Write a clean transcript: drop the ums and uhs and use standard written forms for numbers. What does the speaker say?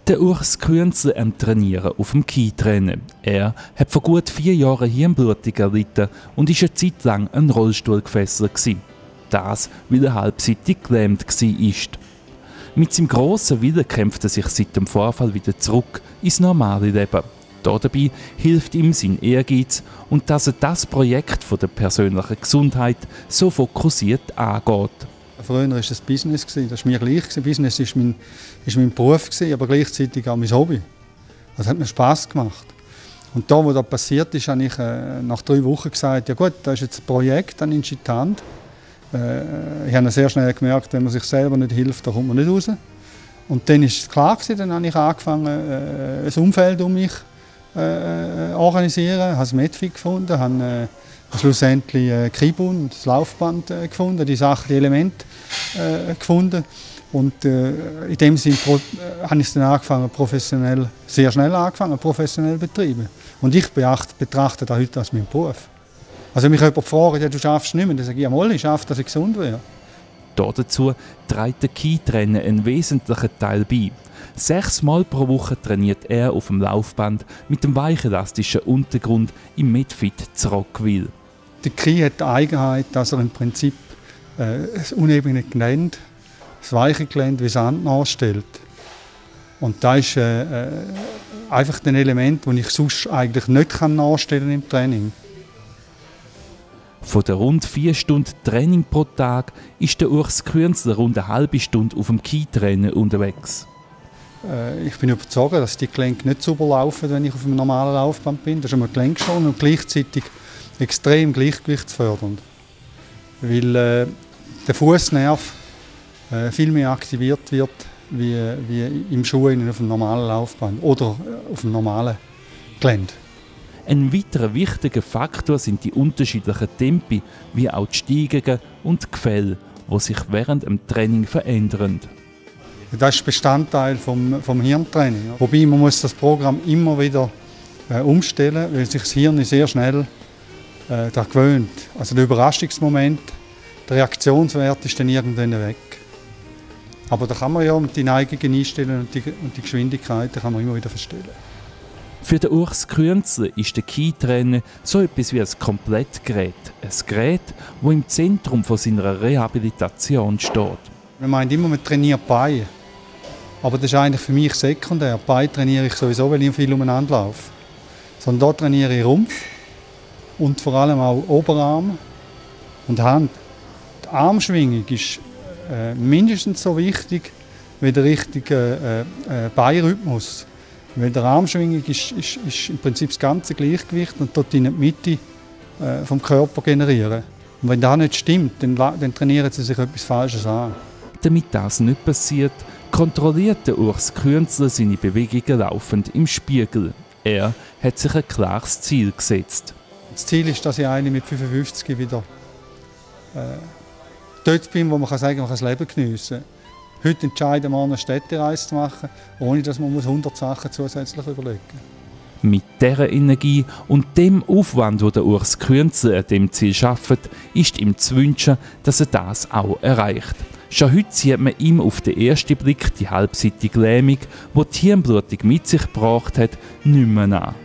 Der Urs Künzle am Trainieren auf dem Skirennen. Er hat vor gut 4 Jahren Hirnblutung erlitten und war eine Zeit lang an den Rollstuhl gefesselt gewesen. Das, weil er halbseitig gelähmt war. Mit seinem grossen Willen kämpft er sich seit dem Vorfall wieder zurück ins normale Leben. Dabei hilft ihm sein Ehrgeiz und dass er das Projekt von der persönlichen Gesundheit so fokussiert angeht. Früher war es Business, das war mir gleich. Business war mein Beruf, aber gleichzeitig auch mein Hobby. Das hat mir Spass gemacht. Und da, wo das passiert ist, habe ich nach 3 Wochen gesagt, ja gut, das ist jetzt ein Projekt, dann nimmst du in die Hand. Ich habe sehr schnell gemerkt, wenn man sich selber nicht hilft, dann kommt man nicht raus. Und dann war es klar, dann habe ich angefangen, ein Umfeld um mich zu organisieren. Ich habe das Medfit gefunden, habe schlussendlich Kibun und das Laufband gefunden, die Elemente gefunden. Und in dem Sinne habe ich es dann angefangen, sehr schnell angefangen, professionell betreiben. Und ich betrachte das heute als meinen Beruf. Also wenn mich jemand fragt, ja, du schaffst es nicht mehr, dann sage ich, jawohl, ich schaffe, dass ich gesund werde. Dazu trägt der Skitrainer einen wesentlichen Teil bei. 6 Mal pro Woche trainiert er auf dem Laufband mit dem weichelastischen Untergrund im Medfit zu Roggwil. Der Ski hat die Eigenheit, dass er im Prinzip das unebene Gelände, das weiche Gelände wie Sand nachstellt. Und das ist einfach ein Element, das ich sonst eigentlich nicht nachstellen kann im Training. Von der rund 4 Stunden Training pro Tag ist der Urs Künzle rund eine halbe Stunde auf dem Skirennen unterwegs. Ich bin überzeugt, dass die Gelenke nicht sauber laufen, wenn ich auf einem normalen Laufband bin. Das ist immer Gelenkschonung und gleichzeitig extrem gleichgewichtsfördernd. Weil der Fußnerv viel mehr aktiviert wird wie im Schuh auf einem normalen Laufband oder auf dem normalen Gelände. Ein weiterer wichtiger Faktor sind die unterschiedlichen Tempi, wie auch die Steigungen und die Gefälle, die sich während dem Training verändern. Das ist Bestandteil vom Hirntraining. Wobei man muss das Programm immer wieder umstellen, weil sich das Hirn sehr schnell daran gewöhnt. Also der Überraschungsmoment, der Reaktionswert ist dann irgendwann weg. Aber da kann man ja mit den Neigungen einstellen und die Geschwindigkeit kann man immer wieder verstellen. Für den Urs Künzle ist der Skitrainer so etwas wie ein Komplettgerät. Ein Gerät, das im Zentrum von seiner Rehabilitation steht. Man meint immer, man trainiert Beine. Aber das ist eigentlich für mich sekundär. Beine trainiere ich sowieso, weil ich viel umeinander laufe. Sondern da trainiere ich Rumpf und vor allem auch Oberarm und Hand. Die Armschwingung ist mindestens so wichtig wie der richtige Beinrhythmus. Weil der Armschwingung ist im Prinzip das ganze Gleichgewicht und dort in die Mitte vom Körper generieren. Und wenn das nicht stimmt, dann trainieren sie sich etwas Falsches an. Damit das nicht passiert, kontrolliert der Urs Künzle seine Bewegungen laufend im Spiegel. Er hat sich ein klares Ziel gesetzt. Das Ziel ist, dass ich eigentlich mit 55 wieder dort bin, wo man kann sagen, man kann das Leben geniessen kann. Heute entscheiden wir, eine Städtereise zu machen, ohne dass man 100 Sachen zusätzlich überlegen muss. Mit dieser Energie und dem Aufwand, den der Urs Künzle an diesem Ziel schafft, ist ihm zu wünschen, dass er das auch erreicht. Schon heute sieht man ihm auf den ersten Blick die halbseitige Lähmung, die die Hirnblutung mit sich gebracht hat, nicht mehr an.